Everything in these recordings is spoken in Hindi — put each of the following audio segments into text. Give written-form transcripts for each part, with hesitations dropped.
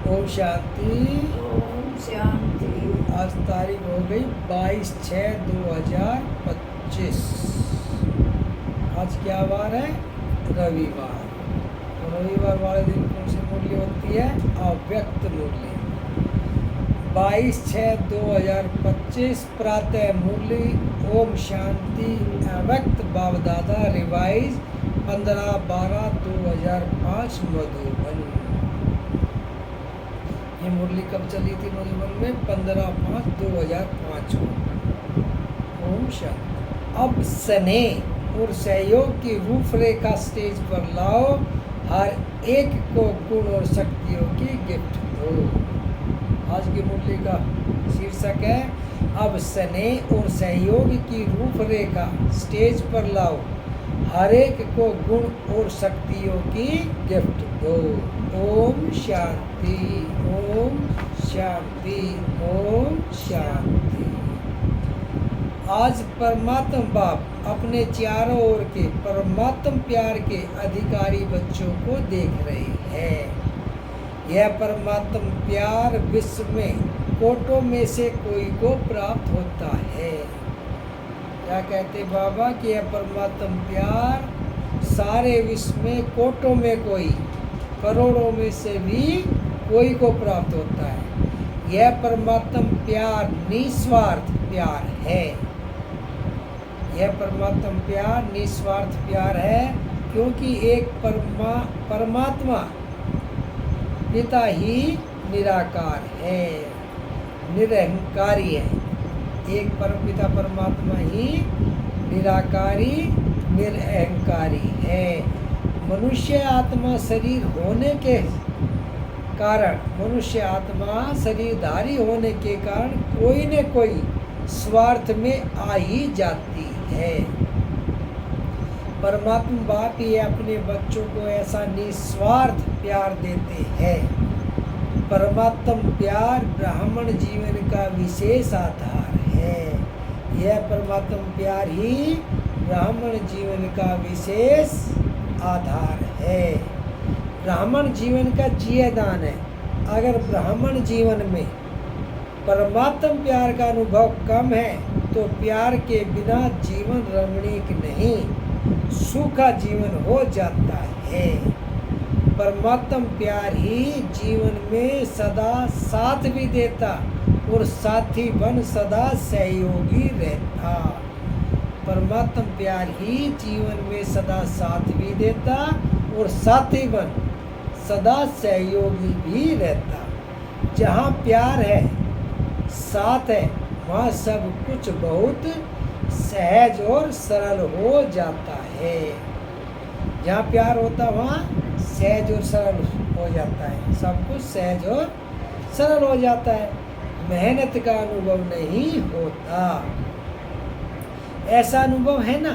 ओम शांति। ओम शांति। आज तारीख हो गई 22/6/2025। आज क्या वार है? रविवार। तो रविवार वाले दिन कौन सी मुरली होती है? अव्यक्त मुरली। 22/6/2025 प्रातः मुरली ओम शांति अव्यक्त बाब दादा रिवाइज 15/12/2005 मधुबन। ये मुरली कब चली थी मधुबन में? 15/5/2005 को। ओम शांति। अब स्नेह और सहयोग की रूपरेखा स्टेज पर लाओ, हर एक को गुण और शक्तियों की गिफ्ट दो। आज की मुरली का शीर्षक है अब स्नेह और सहयोग की रूपरेखा स्टेज पर लाओ, हर एक को गुण और शक्तियों की गिफ्ट दो। ओम शांति। ओम शांति। ओम शांति। आज परमात्मा बाप अपने चारों ओर के परमात्म प्यार के अधिकारी बच्चों को देख रहे हैं। यह परमात्म प्यार विश्व में कोटों में से कोई को प्राप्त होता है। क्या कहते बाबा कि यह परमात्म प्यार सारे विश्व में कोटों में कोई, करोड़ों में से भी कोई को प्राप्त होता है। यह परमात्म प्यार निस्वार्थ प्यार है। यह परमात्म प्यार निस्वार्थ प्यार है, क्योंकि एक परमात्मा पिता ही निराकार है, निरहंकारी है। एक परमपिता परमात्मा ही निराकारी निरअहंकारी है। मनुष्य आत्मा शरीर होने के कारण, मनुष्य आत्मा शरीरधारी होने के कारण कोई न कोई स्वार्थ में आ ही जाती है। परमात्मा बाप ही अपने बच्चों को ऐसा निस्वार्थ प्यार देते हैं। परमात्म प्यार ब्राह्मण जीवन का विशेष आधार है। यह परमात्म प्यार ही ब्राह्मण जीवन का विशेष आधार है। ब्राह्मण जीवन का जियेदान है। अगर ब्राह्मण जीवन में परमात्म प्यार का अनुभव कम है तो प्यार के बिना जीवन रमणीक नहीं, सूखा जीवन हो जाता है। परमात्म प्यार ही जीवन में सदा साथ भी देता और साथी बन सदा सहयोगी रहता। परमात्म प्यार ही जीवन में सदा साथ भी देता और साथी बन सदा सहयोगी भी रहता। जहाँ प्यार है, साथ है, वहाँ सब कुछ बहुत सहज और सरल हो जाता है। जहाँ प्यार होता वहाँ सहज और सरल हो जाता है। सब कुछ सहज और सरल हो जाता है। मेहनत का अनुभव नहीं होता। ऐसा अनुभव है ना?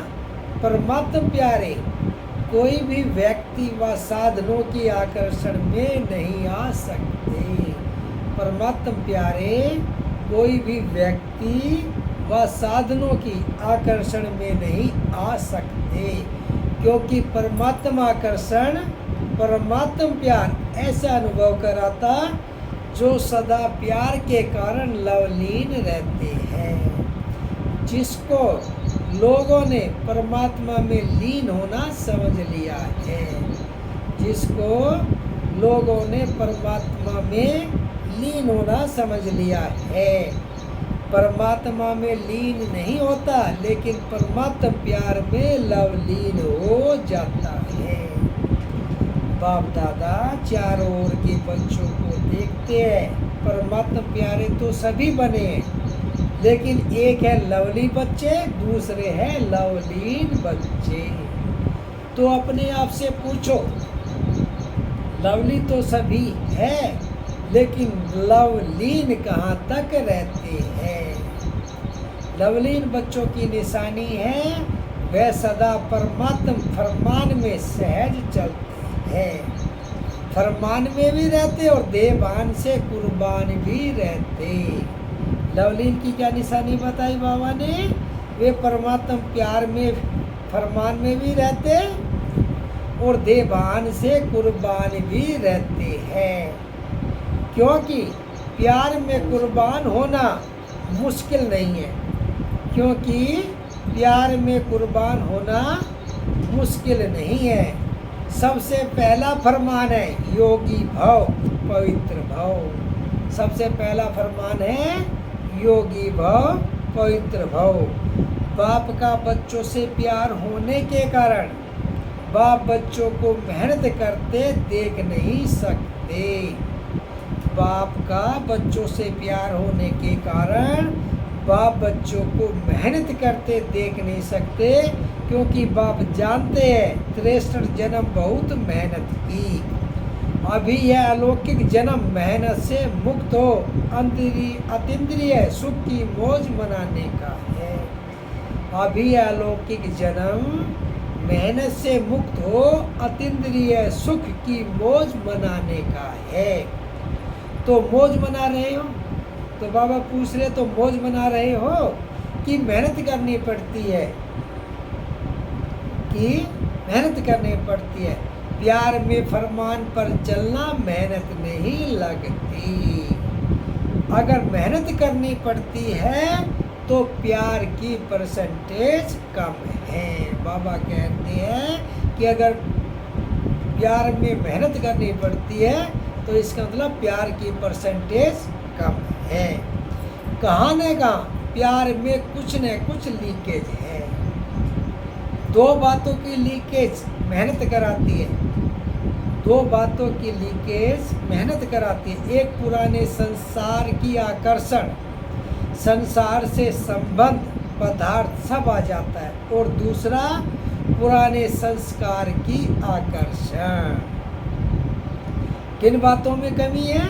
परमात्म प्यारे कोई भी व्यक्ति व साधनों की आकर्षण में नहीं आ सकते। परमात्म प्यारे कोई भी व्यक्ति व साधनों की आकर्षण में नहीं आ सकते, क्योंकि परमात्मा आकर्षण, परमात्म प्यार ऐसा अनुभव कराता जो सदा प्यार के कारण लवलीन रहते हैं। जिसको लोगों ने परमात्मा में लीन होना समझ लिया है, जिसको लोगों ने परमात्मा में लीन होना समझ लिया है। परमात्मा में लीन नहीं होता, लेकिन परमात्मा प्यार में लवलीन हो जाता है। बाप दादा चारों ओर के बच्चों को देखते हैं। परमात्मा प्यारे तो सभी बने हैं, लेकिन एक है लवली बच्चे, दूसरे हैं लवलीन बच्चे। तो अपने आप से पूछो, लवली तो सभी है, लेकिन लवलीन कहाँ तक रहते हैं? लवलीन बच्चों की निशानी है वह सदा परमात्म फरमान में सहज चलते हैं। फरमान में भी रहते और देवान से कुर्बान भी रहते। लवलीन की क्या निशानी बताई बाबा ने? वे परमात्म प्यार में फरमान में भी रहते और देवान से कुर्बान भी रहते हैं। क्योंकि प्यार में कुर्बान होना मुश्किल नहीं है, क्योंकि प्यार में कुर्बान होना मुश्किल नहीं है। सबसे पहला फरमान है योगी भव, पवित्र भव। सबसे पहला फरमान है योगी भव, पवित्र भव। बाप का बच्चों से प्यार होने के कारण बाप बच्चों को मेहनत करते देख नहीं सकते। बाप का बच्चों से प्यार होने के कारण बाप बच्चों को मेहनत करते देख नहीं सकते, क्योंकि बाप जानते हैं 63 जन्म बहुत मेहनत की। अभी यह अलौकिक जन्म मेहनत से मुक्त हो अतीन्द्रिय सुख की मौज मनाने का है। अभी यह अलौकिक जन्म मेहनत से मुक्त हो अतीन्द्रिय सुख की मौज मनाने का है। तो मौज मना रहे हो? तो बाबा पूछ रहे तो मौज मना रहे हो कि मेहनत करनी पड़ती है, कि मेहनत करनी पड़ती है। प्यार में फरमान पर चलना मेहनत नहीं लगती। अगर मेहनत करनी पड़ती है तो प्यार की परसेंटेज कम है। बाबा कहते हैं कि अगर प्यार में मेहनत करनी पड़ती है तो इसका मतलब प्यार की परसेंटेज कम है। कहाँ न कहाँ प्यार में कुछ न कुछ लीकेज है। दो बातों की लीकेज मेहनत कराती है, दो बातों की लीकेज मेहनत कराती है। एक पुराने संसार की आकर्षण, संसार से संबंध पदार्थ सब आ जाता है, और दूसरा पुराने संस्कार की आकर्षण। किन बातों में कमी है?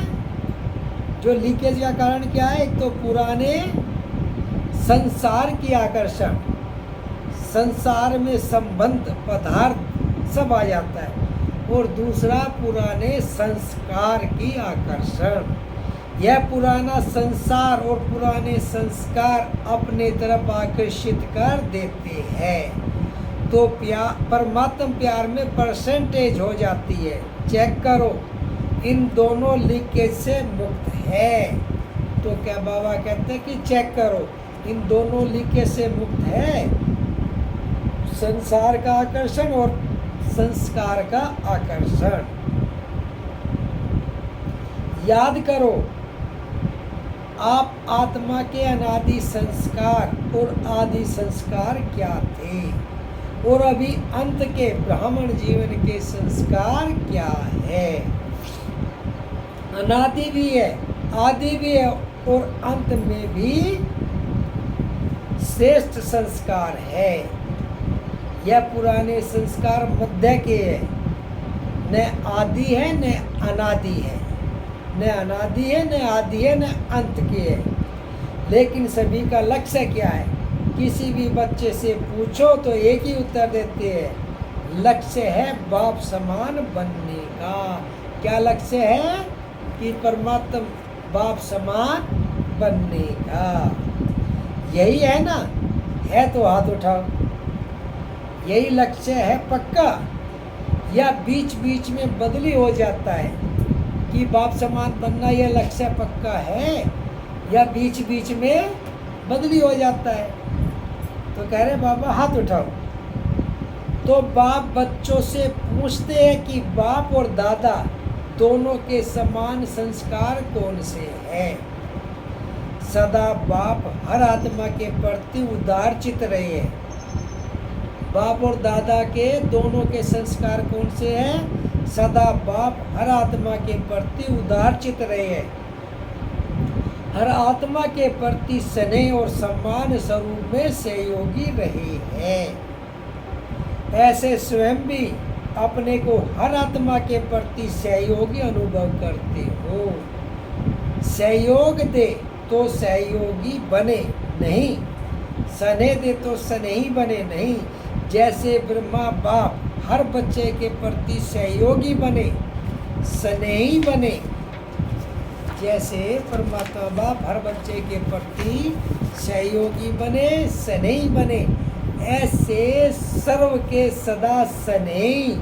जो लीकेज का कारण क्या है? एक तो पुराने संसार की आकर्षण, संसार में संबंध पदार्थ सब आ जाता है, और दूसरा पुराने संस्कार की आकर्षण। यह पुराना संसार और पुराने संस्कार अपने तरफ आकर्षित कर देते हैं। तो परमात्म प्यार में परसेंटेज हो जाती है। चेक करो, इन दोनों लीकेज से मुक्त है। तो क्या बाबा कहते हैं कि चेक करो, इन दोनों लीकेज से मुक्त है, संसार का आकर्षण और संस्कार का आकर्षण। याद करो, आप आत्मा के अनादि संस्कार और आदि संस्कार क्या थे, और अभी अंत के ब्राह्मण जीवन के संस्कार क्या है। अनादि भी है, आदि भी है, और अंत में भी श्रेष्ठ संस्कार है। यह पुराने संस्कार मध्य के है, न आदि है न अनादि है, न अनादि है न आदि है न अंत के है। लेकिन सभी का लक्ष्य क्या है? किसी भी बच्चे से पूछो तो एक ही उत्तर देते हैं, लक्ष्य है बाप समान बनने का। क्या लक्ष्य है? कि परमात्मा बाप समान बनने का। यही है ना? है तो हाथ उठाओ। यही लक्ष्य है पक्का, या बीच बीच में बदली हो जाता है कि बाप समान बनना यह लक्ष्य पक्का है, या बीच बीच में बदली हो जाता है? तो कह रहे बाबा हाथ उठाओ। तो बाप बच्चों से पूछते हैं कि बाप और दादा दोनों के समान संस्कार कौन से हैं? सदा बाप हर आत्मा के प्रति उदार चित रहे हैं। बाप और दादा के दोनों के संस्कार कौन से हैं? सदा बाप हर आत्मा के प्रति उदार चित रहे हैं, हर आत्मा के प्रति स्नेह और सम्मान स्वरूप में सहयोगी रहे हैं। ऐसे स्वयं भी अपने को हर आत्मा के प्रति सहयोगी अनुभव करते हो। सहयोग दे तो सहयोगी बने नहीं, स्नेह दे तो स्नेही बने नहीं। जैसे ब्रह्मा बाप हर बच्चे के प्रति सहयोगी बने, स्नेही बने, जैसे परमात्मा बाप हर बच्चे के प्रति सहयोगी बने, स्नेही बने, ऐसे सर्व के सदा स्नेही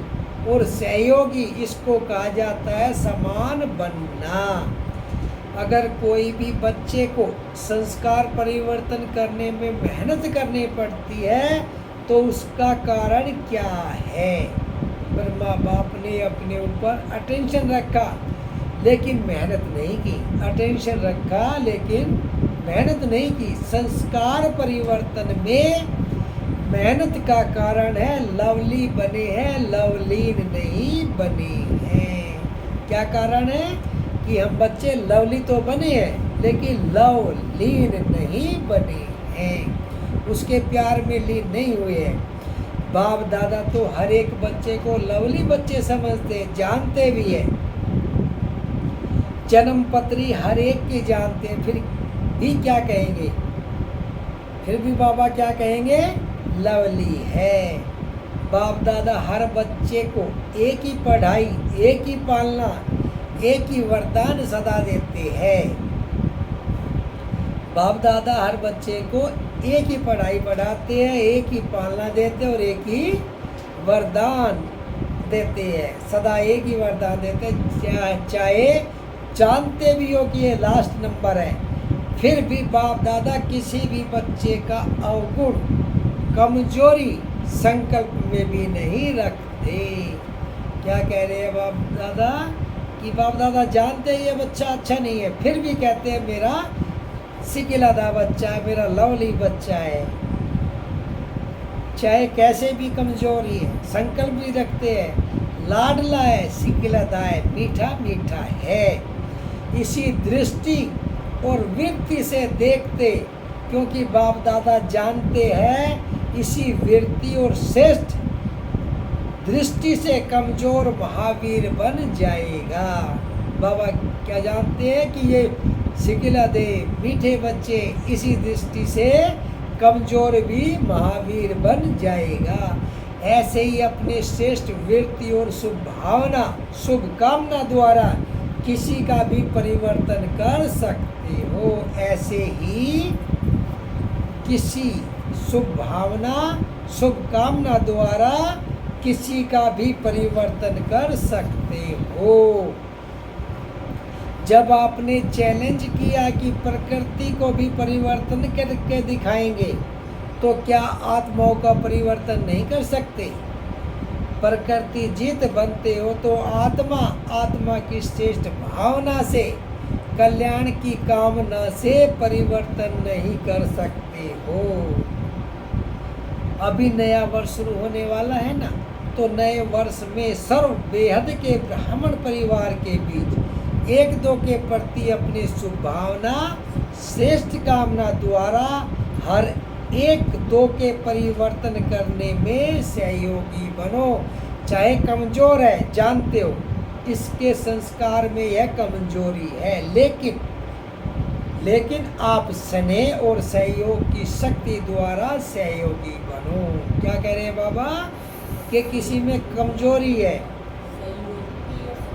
और सहयोगी, इसको कहा जाता है समान बनना। अगर कोई भी बच्चे को संस्कार परिवर्तन करने में मेहनत करनी पड़ती है तो उसका कारण क्या है? पर माँ बाप ने अपने ऊपर अटेंशन रखा लेकिन मेहनत नहीं की, अटेंशन रखा लेकिन मेहनत नहीं की। संस्कार परिवर्तन में मेहनत का कारण है लवली बने हैं, लवलीन नहीं बने हैं। क्या कारण है कि हम बच्चे लवली तो बने हैं लेकिन लवलीन नहीं बने हैं, उसके प्यार में लीन नहीं हुए हैं। बाप दादा तो हर एक बच्चे को लवली बच्चे समझते, जानते भी है, जन्म पत्री हर एक की जानते हैं, फिर भी क्या कहेंगे? फिर भी बाबा क्या कहेंगे? लवली है। बाप दादा हर बच्चे को एक ही पढ़ाई, एक ही पालना, एक ही वरदान सदा देते हैं। बाप दादा हर बच्चे को एक ही पढ़ाई पढ़ाते हैं, एक ही पालना देते हैं और एक ही वरदान देते हैं, सदा एक ही वरदान देते हैं, चाहे जानते भी हो कि ये लास्ट नंबर है, फिर भी बाप दादा किसी भी बच्चे का अवगुण, कमजोरी संकल्प में भी नहीं रखते। क्या कह रहे हैं बाप दादा? कि बाप दादा जानते हैं ये बच्चा अच्छा नहीं है, फिर भी कहते हैं मेरा सिकिलादा बच्चा है, मेरा लवली बच्चा है, चाहे कैसे भी कमजोरी है, संकल्प भी रखते हैं, लाडला है, सिकिलादा है, मीठा मीठा है। इसी दृष्टि और वृत्ति से देखते, क्योंकि बाप दादा जानते हैं इसी वृत्ति और श्रेष्ठ दृष्टि से कमजोर महावीर बन जाएगा। बाबा क्या जानते हैं कि ये सिकिला दे मीठे बच्चे इसी दृष्टि से कमजोर भी महावीर बन जाएगा। ऐसे ही अपने श्रेष्ठ वृत्ति और शुभ भावना, शुभ कामना द्वारा किसी का भी परिवर्तन कर सकते हो। ऐसे ही किसी शुभ भावना, शुभ कामना द्वारा किसी का भी परिवर्तन कर सकते हो। जब आपने चैलेंज किया कि प्रकृति को भी परिवर्तन करके दिखाएंगे, तो क्या आत्माओं का परिवर्तन नहीं कर सकते? प्रकृति जीत बनते हो तो आत्मा की श्रेष्ठ भावना से, कल्याण की कामना से परिवर्तन नहीं कर सकते हो। अभी नया वर्ष शुरू होने वाला है ना, तो नए वर्ष में सर्व बेहद के ब्राह्मण परिवार के बीच एक दो के प्रति अपनी शुभ भावना, श्रेष्ठ कामना द्वारा हर एक दो के परिवर्तन करने में सहयोगी बनो। चाहे कमजोर है, जानते हो इसके संस्कार में यह कमजोरी है, लेकिन आप स्नेह और सहयोग की शक्ति द्वारा सहयोगी बनो। क्या कह रहे हैं बाबा? कि किसी में कमजोरी है,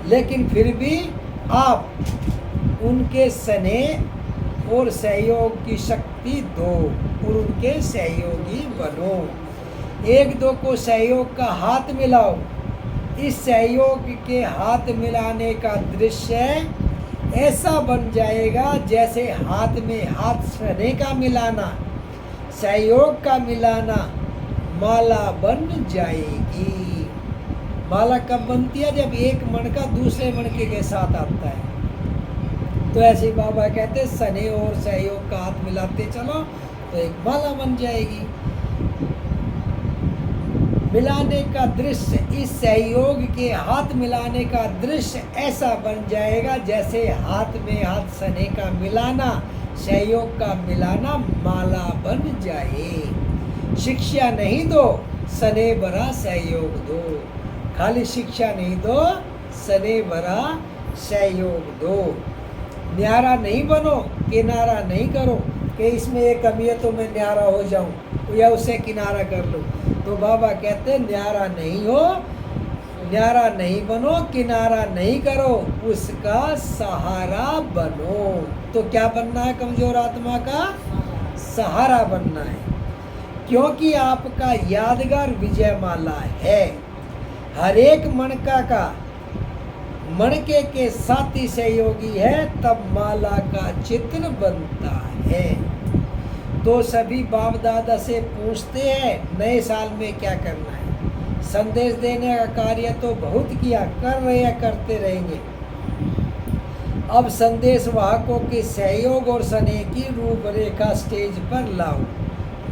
लेकिन फिर भी आप उनके स्नेह और सहयोग की शक्ति दो और उनके सहयोगी बनो। एक दो को सहयोग का हाथ मिलाओ। इस सहयोग के हाथ मिलाने का दृश्य ऐसा बन जाएगा जैसे हाथ में हाथ स्नेह का मिलाना, सहयोग का मिलाना माला बन जाएगी। माला कब बनती है? जब एक मणका दूसरे मणके के साथ आता है। तो ऐसे बाबा कहते स्नेह और सहयोग का हाथ मिलाते चलो तो एक माला बन जाएगी। मिलाने का दृश्य, इस सहयोग के हाथ मिलाने का दृश्य ऐसा बन जाएगा जैसे हाथ में हाथ स्नेह का मिलाना, सहयोग का मिलाना माला बन जाए। शिक्षा नहीं दो, स्नेह भरा सहयोग दो। खाली शिक्षा नहीं दो, स्नेह भरा सहयोग दो। न्यारा नहीं बनो, किनारा नहीं करो कि इसमें एक कमी है तो मैं न्यारा हो जाऊं या उसे किनारा कर लूं। तो बाबा कहते न्यारा नहीं हो, न्यारा नहीं बनो, किनारा नहीं करो, उसका सहारा बनो। तो क्या बनना है? कमजोर आत्मा का सहारा बनना है, क्योंकि आपका यादगार विजय माला है। हर एक मणका का मन के साथी सहयोगी है, तब माला का चित्र बनता है। तो सभी बाप दादा से पूछते हैं नए साल में क्या करना है। संदेश देने का कार्य तो बहुत किया, कर रहे हैं, करते रहेंगे। अब संदेश वाहकों के सहयोग और स्नेह की रूपरेखा स्टेज पर लाओ।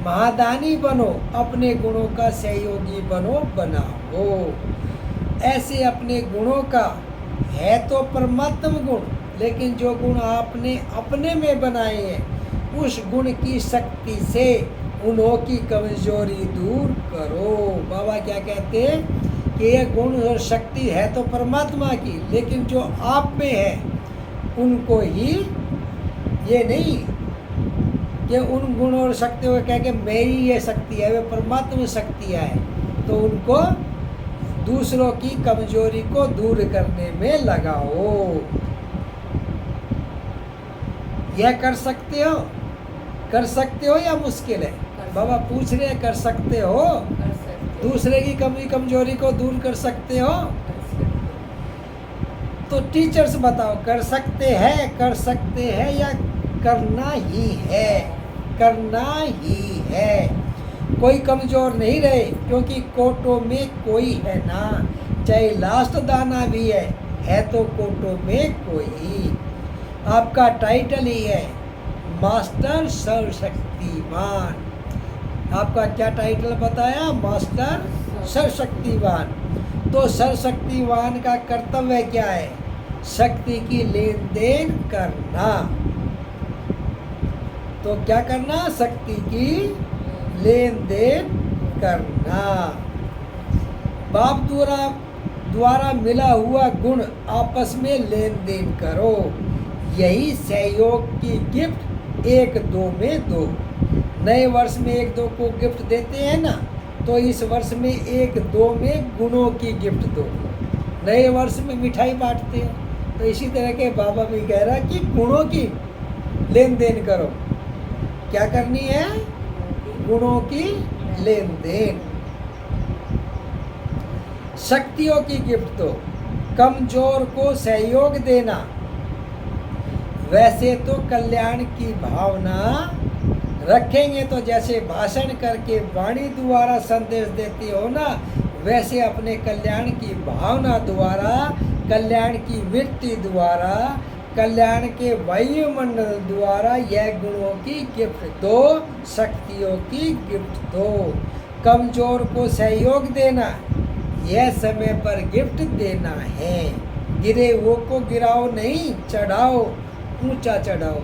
महादानी बनो, अपने गुणों का सहयोगी बनाओ। ऐसे अपने गुणों का है तो परमात्म गुण, लेकिन जो गुण आपने अपने में बनाए हैं उस गुण की शक्ति से उन्हों की कमजोरी दूर करो। बाबा क्या कहते हैं कि ये गुण और शक्ति है तो परमात्मा की, लेकिन जो आप में है उनको ही, ये नहीं कि उन गुणों और शक्तियों को कह के मेरी ये शक्ति है, वे परमात्मा शक्तियाँ हैं, तो उनको दूसरों की कमजोरी को दूर करने में लगाओ। यह कर सकते हो? कर सकते हो या मुश्किल है? बाबा पूछ रहे हैं, कर सकते हो? दूसरे की कमजोरी को दूर कर सकते हो? तो टीचर्स बताओ, कर सकते हैं? कर सकते हैं या करना ही है? करना ही है। कोई कमजोर नहीं रहे, क्योंकि कोटों में कोई है ना, चाहे लास्ट दाना भी है तो कोटों में कोई। आपका टाइटल ही है मास्टर सर्वशक्तिमान। आपका क्या टाइटल बताया? मास्टर सर्वशक्तिमान। तो सर्वशक्तिमान का कर्तव्य क्या है? शक्ति की लेन देन करना। तो क्या करना? शक्ति की लेन देन करना। बाप द्वारा मिला हुआ गुण आपस में लेन देन करो। यही सहयोग की गिफ्ट 1-2 में दो। नए वर्ष में 1-2 को गिफ्ट देते हैं ना, तो इस वर्ष में 1-2 में गुणों की गिफ्ट दो। नए वर्ष में मिठाई बांटते हैं, तो इसी तरह के बाबा भी कह रहा कि गुणों की लेन देन करो। क्या करनी है? गुणों की लेन देन। शक्तियों की गिफ्ट दो। कमजोर को सहयोग देना। वैसे तो कल्याण की भावना रखेंगे, तो जैसे भाषण करके वाणी द्वारा संदेश देते हो ना, वैसे अपने कल्याण की भावना द्वारा, कल्याण की वृत्ति द्वारा, कल्याण के वायुमंडल द्वारा यह गुणों की गिफ्ट दो, शक्तियों की गिफ्ट दो। कमजोर को सहयोग देना, यह समय पर गिफ्ट देना है। गिरे वो को गिराओ नहीं, चढ़ाओ, ऊंचा चढ़ाओ।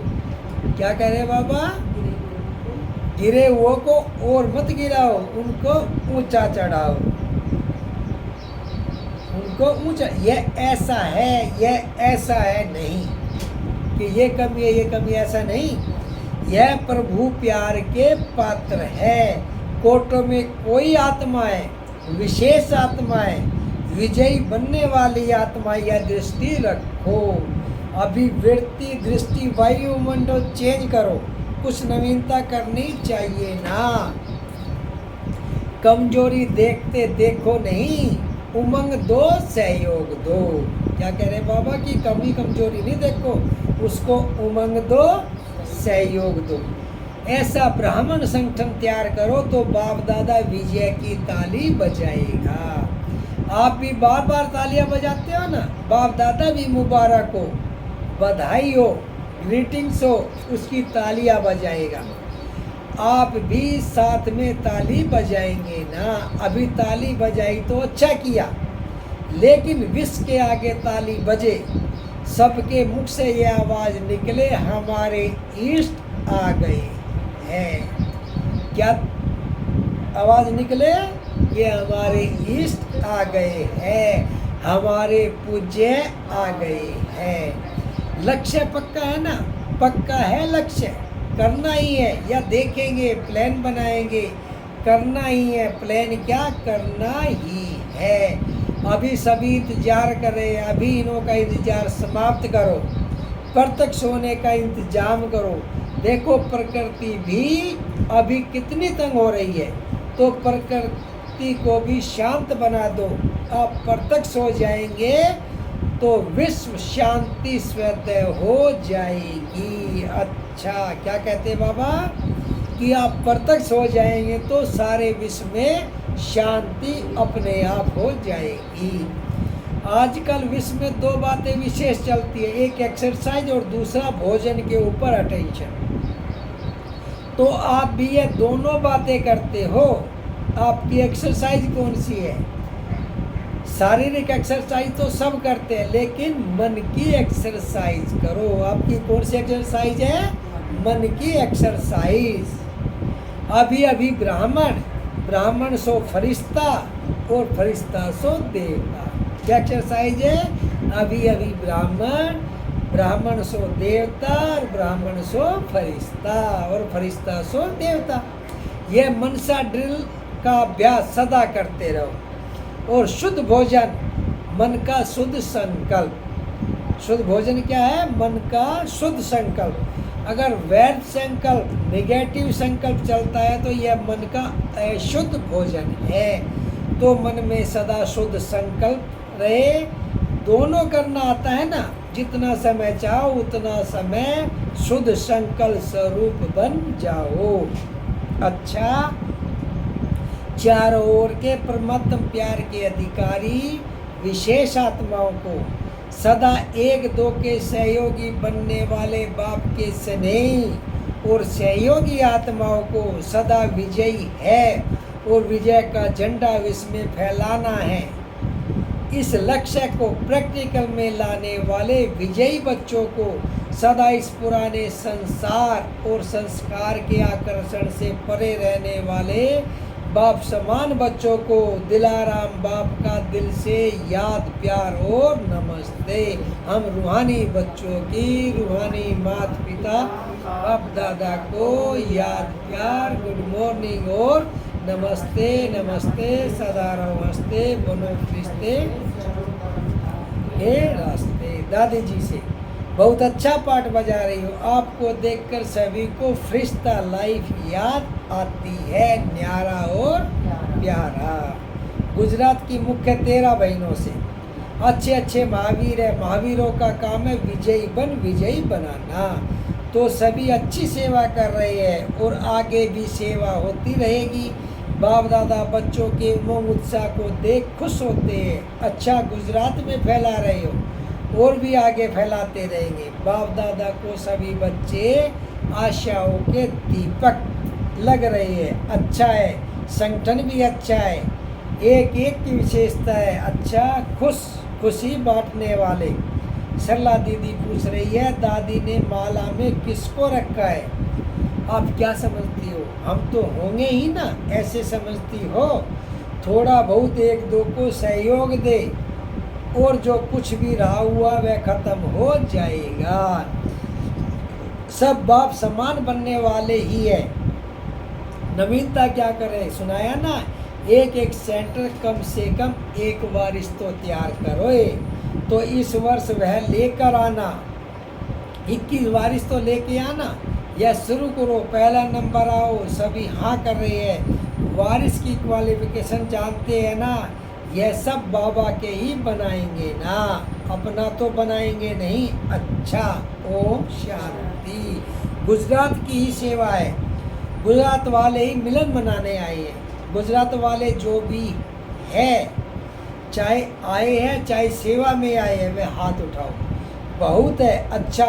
क्या कह रहे बाबा? गिरे वो को और मत गिराओ, उनको ऊंचा चढ़ाओ, उनको ऊंचा। यह ऐसा है, यह ऐसा है नहीं कि ये कमी है, ये कमी, ऐसा नहीं। यह प्रभु प्यार के पात्र है। कोटों में कोई आत्मा है, विशेष आत्मा है, विजयी बनने वाली आत्मा, यह दृष्टि रखो। अभिवृत्ति दृष्टि वायुमंडल चेंज करो, कुछ नवीनता करनी चाहिए ना। कमजोरी देखते देखो नहीं, उमंग दो, सहयोग दो। क्या कह रहे बाबा की कमी कमजोरी नहीं देखो, उसको उमंग दो, सहयोग दो। ऐसा ब्राह्मण संगठन तैयार करो तो बाप दादा विजय की ताली बजाएगा। आप भी बार बार तालियां बजाते हो ना, बाप दादा भी मुबारक हो, बधाई हो, ग्रीटिंग्स हो, उसकी तालियां बजाएगा। आप भी साथ में ताली बजाएंगे ना। अभी ताली बजाई तो अच्छा किया, लेकिन विश्व के आगे ताली बजे, सबके मुख से ये आवाज़ निकले, हमारे इष्ट आ गए हैं। क्या आवाज़ निकले? ये हमारे इष्ट आ गए हैं, हमारे पूज्य आ गए हैं। लक्ष्य पक्का है ना? पक्का है लक्ष्य, करना ही है, या देखेंगे प्लान बनाएंगे, करना ही है। प्लान क्या? करना ही है। अभी सभी इंतजार करें, अभी इन्हों का इंतजार समाप्त करो, प्रत्यक्ष होने का इंतजाम करो। देखो प्रकृति भी अभी कितनी तंग हो रही है, तो प्रकृति को भी शांत बना दो। आप प्रत्यक्ष हो जाएंगे, तो विश्व शांति स्वतः हो जाएगी। अच्छा, क्या कहते हैं बाबा कि आप प्रत्यक्ष हो जाएंगे तो सारे विश्व में शांति अपने आप हो जाएगी। आजकल विश्व में दो बातें विशेष चलती है, एक एक्सरसाइज और दूसरा भोजन के ऊपर अटेंशन। तो आप भी ये दोनों बातें करते हो। आपकी एक्सरसाइज कौन सी है? शारीरिक एक्सरसाइज तो सब करते हैं, लेकिन मन की एक्सरसाइज करो। आपकी कौन सी एक्सरसाइज है? मन की एक्सरसाइज। अभी अभी ब्राह्मण सो फरिश्ता और फरिश्ता सो देवता। क्या एक्सरसाइज है? अभी अभी ब्राह्मण सो देवता और ब्राह्मण सो फरिश्ता और फरिश्ता सो देवता। ये मनसा ड्रिल का अभ्यास सदा करते रहो। और शुद्ध भोजन, मन का शुद्ध संकल्प। शुद्ध भोजन क्या है? मन का शुद्ध संकल्प। अगर वैध संकल्प, नेगेटिव संकल्प चलता है तो यह मन का अशुद्ध भोजन है। तो मन में सदा शुद्ध संकल्प रहे। दोनों करना आता है ना, जितना समय चाहो उतना समय शुद्ध संकल्प स्वरूप बन जाओ। अच्छा, चारों ओर के परमात्म प्यार के अधिकारी विशेष आत्माओं को सदा एक दो के सहयोगी बनने वाले बाप के स्नेही और सहयोगी आत्माओं को सदा विजयी है और विजय का झंडा विश्व में फैलाना है। इस लक्ष्य को प्रैक्टिकल में लाने वाले विजयी बच्चों को सदा इस पुराने संसार और संस्कार के आकर्षण से परे रहने वाले बाप समान बच्चों को दिलाराम बाप का दिल से याद, प्यार और नमस्ते। हम रूहानी बच्चों की रूहानी माता पिता बाप दादा को याद, प्यार, गुड मॉर्निंग और नमस्ते नमस्ते, सदा नमस्ते, बनो फरिश्ते के रास्ते। दादी जी से बहुत अच्छा पाठ बजा रही हो। आपको देखकर सभी को फरिश्ता लाइफ याद आती है, न्यारा और प्यारा। गुजरात की मुख्य 13 बहनों से अच्छे अच्छे महावीर है। महावीरों का काम है विजयी बनाना। तो सभी अच्छी सेवा कर रहे हैं और आगे भी सेवा होती रहेगी। बाप दादा बच्चों के उमंग उत्साह को देख खुश होते हैं। अच्छा, गुजरात में फैला रहे हो और भी आगे फैलाते रहेंगे। बाप दादा को सभी बच्चे आशाओं के दीपक लग रहे हैं। अच्छा है, संगठन भी अच्छा है, एक एक की विशेषता है। अच्छा, खुशी बांटने वाले। सरला दीदी पूछ रही है, दादी ने माला में किसको रखा है? आप क्या समझती हो? हम तो होंगे ही ना, ऐसे समझती हो? थोड़ा बहुत एक दो को सहयोग दे और जो कुछ भी रहा हुआ वह खत्म हो जाएगा। सब बाप समान बनने वाले ही है। नवीनता क्या करे? सुनाया ना, एक एक सेंटर कम से कम एक वारिस तो तैयार करो। तो इस वर्ष वह लेकर आना, 21 वारिस तो लेके आना या शुरू करो। पहला नंबर आओ। सभी हाँ कर रहे हैं। वारिस की क्वालिफिकेशन जानते हैं ना, यह सब बाबा के ही बनाएंगे ना, अपना तो बनाएंगे नहीं। अच्छा, ओम शांति। गुजरात की ही सेवा है। गुजरात वाले ही मिलन मनाने आए हैं। गुजरात वाले जो भी है, चाहे आए हैं चाहे सेवा में आए हैं, वे हाथ उठाओ। बहुत है, अच्छा,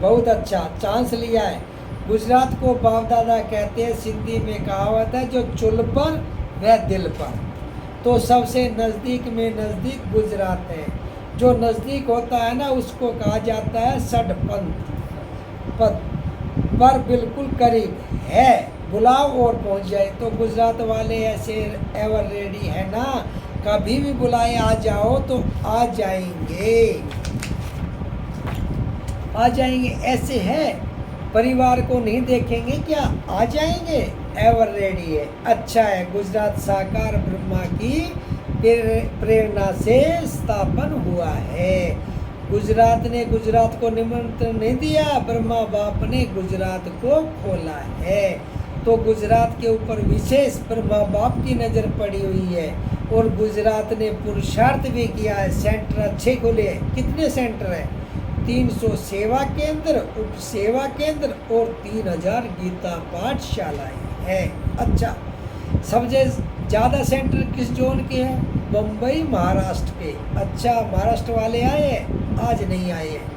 बहुत अच्छा चांस लिया है। गुजरात को बाप दादा कहते हैं, सिंधी में कहावत है, जो चुल पर वह दिल पर। तो सबसे नज़दीक में नज़दीक गुजरात है। जो नज़दीक होता है ना, उसको कहा जाता है सडपंथ पर बिल्कुल करीब है। बुलाओ और पहुंच जाए। तो गुजरात वाले ऐसे एवर रेडी है ना, कभी भी बुलाए आ जाओ तो आ जाएंगे, आ जाएंगे। ऐसे है, परिवार को नहीं देखेंगे क्या? आ जाएंगे, एवर रेडी है। अच्छा है, गुजरात साकार ब्रह्मा की प्रेरणा से स्थापन हुआ है। गुजरात ने गुजरात को निमंत्रण नहीं दिया, ब्रह्मा बाप ने गुजरात को खोला है। तो गुजरात के ऊपर विशेष ब्रह्मा बाप की नज़र पड़ी हुई है। और गुजरात ने पुरुषार्थ भी किया है, सेंटर अच्छे खुले हैं। कितने सेंटर हैं? 300 सेवा केंद्र, उप सेवा केंद्र और 3000 गीता पाठशालाएं हैं। अच्छा, सबसे ज़्यादा सेंटर किस जोन के हैं? बम्बई महाराष्ट्र के। अच्छा, महाराष्ट्र वाले आए हैं? आज नहीं आए हैं।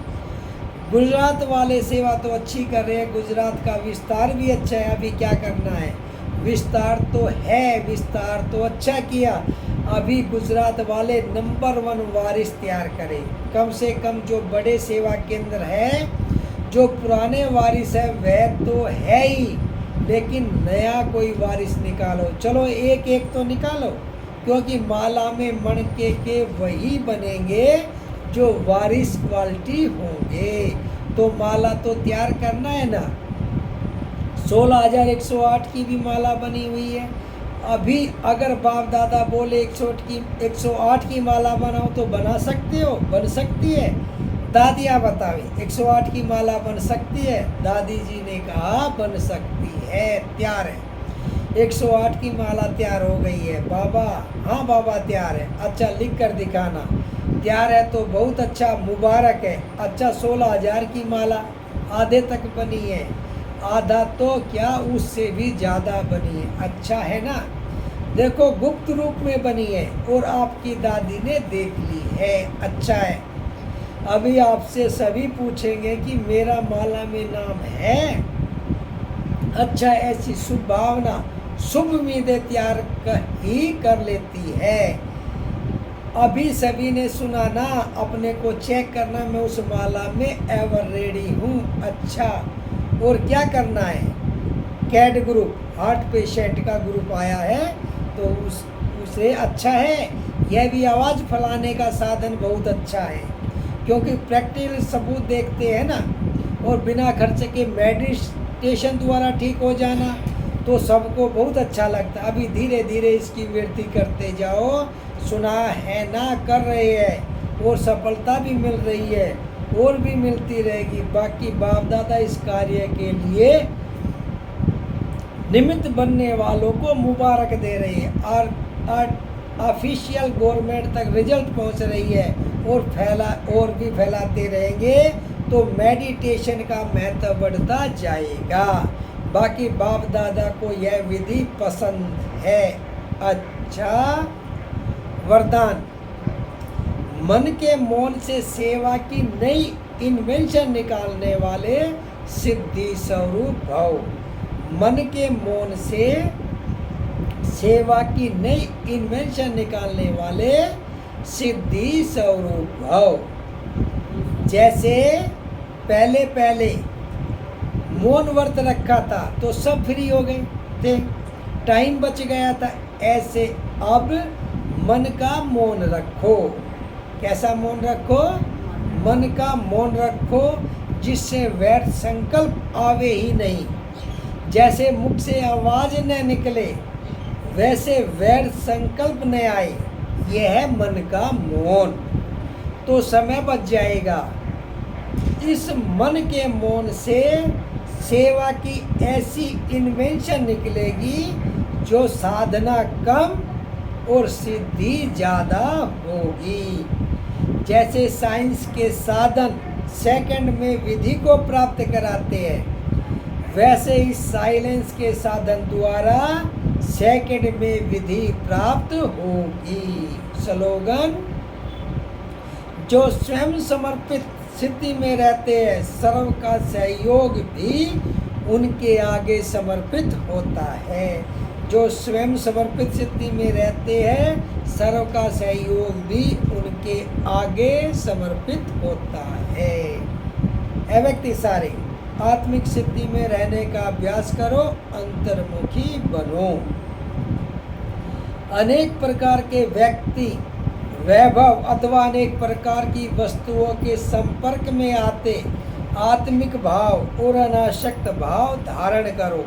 गुजरात वाले सेवा तो अच्छी कर रहे हैं, गुजरात का विस्तार भी अच्छा है। अभी क्या करना है? विस्तार तो है, विस्तार तो अच्छा किया। अभी गुजरात वाले नंबर 1 वारिस तैयार करें। कम से कम जो बड़े सेवा केंद्र है, जो पुराने वारिस है वह तो है ही, लेकिन नया कोई वारिस निकालो। चलो एक एक तो निकालो, क्योंकि माला में मणके के वही बनेंगे जो वारिस क्वालिटी होंगे। तो माला तो तैयार करना है ना। 16,108 की भी माला बनी हुई है। अभी अगर बाप दादा बोले 108 की माला बनाओ तो बना सकते हो? बन सकती है? दादियाँ बतावे 108 की माला बन सकती है? दादी जी ने कहा बन सकती है, तैयार है। 108 की माला तैयार हो गई है। बाबा, हाँ बाबा तैयार है। अच्छा, लिख कर दिखाना। तैयार है तो बहुत अच्छा, मुबारक है। अच्छा, 16,000 की माला आधे तक बनी है, आधा तो क्या उससे भी ज़्यादा बनी है। अच्छा है ना? देखो, गुप्त रूप में बनी है और आपकी दादी ने देख ली है। अच्छा है। अभी आपसे सभी पूछेंगे कि मेरा माला में नाम है। अच्छा, ऐसी शुभ भावना, शुभ उम्मीदें तैयार ही कर लेती है। अभी सभी ने सुना ना, अपने को चेक करना, मैं उस माला में एवर रेडी हूँ। अच्छा, और क्या करना है? कैड ग्रुप, हार्ट पेशेंट का ग्रुप आया है तो उसे अच्छा है। यह भी आवाज़ फैलाने का साधन बहुत अच्छा है, क्योंकि प्रैक्टिकल सबूत देखते हैं ना, और बिना खर्चे के मेडिटेशन द्वारा ठीक हो जाना तो सबको बहुत अच्छा लगता है। अभी धीरे धीरे इसकी वृद्धि करते जाओ। सुना है ना, कर रहे हैं और सफलता भी मिल रही है और भी मिलती रहेगी। बाकी बाप दादा इस कार्य के लिए निमित्त बनने वालों को मुबारक दे रही है। और ऑफिशियल गवर्नमेंट तक रिजल्ट पहुंच रही है और भी फैलाते रहेंगे तो मेडिटेशन का महत्व बढ़ता जाएगा। बाकी बाप दादा को यह विधि पसंद है। अच्छा, वरदान, मन के मौन से सेवा की नई इन्वेंशन निकालने वाले सिद्धि स्वरूप भव। मन के मौन से सेवा की नई इन्वेंशन निकालने वाले सिद्धि स्वरूप भव। जैसे पहले मौन व्रत रखा था तो सब फ्री हो गए थे, टाइम बच गया था। ऐसे अब मन का मौन रखो। कैसा मौन रखो? मन का मौन रखो, जिससे व्यर्थ संकल्प आवे ही नहीं। जैसे मुख से आवाज न निकले वैसे व्यर्थ संकल्प न आए। यह है मन का मौन। तो समय बच जाएगा। इस मन के मौन से सेवा की ऐसी इन्वेंशन निकलेगी जो साधना कम और सिद्धि ज़्यादा होगी। जैसे साइंस के साधन सेकंड में विधि को प्राप्त कराते हैं, वैसे ही साइलेंस के साधन द्वारा सेकंड में विधि प्राप्त होगी। स्लोगन, जो स्वयं समर्पित स्थिति में रहते हैं, सर्व का सहयोग भी उनके आगे समर्पित होता है। जो स्वयं समर्पित स्थिति में रहते हैं, सर्व का सहयोग भी उनके आगे समर्पित होता है। ऐ व्यक्ति सारे आत्मिक स्थिति में रहने का अभ्यास करो, अंतर्मुखी बनो। अनेक प्रकार के व्यक्ति, वैभव अथवा अनेक प्रकार की वस्तुओं के संपर्क में आते आत्मिक भाव और अनासक्त भाव धारण करो।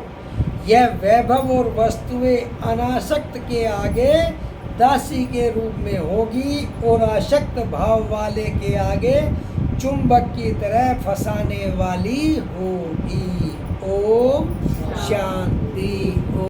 यह वैभव और वस्तुएं अनासक्त के आगे दासी के रूप में होगी और आसक्त भाव वाले के आगे चुंबक की तरह फंसाने वाली होगी। ओम शांति।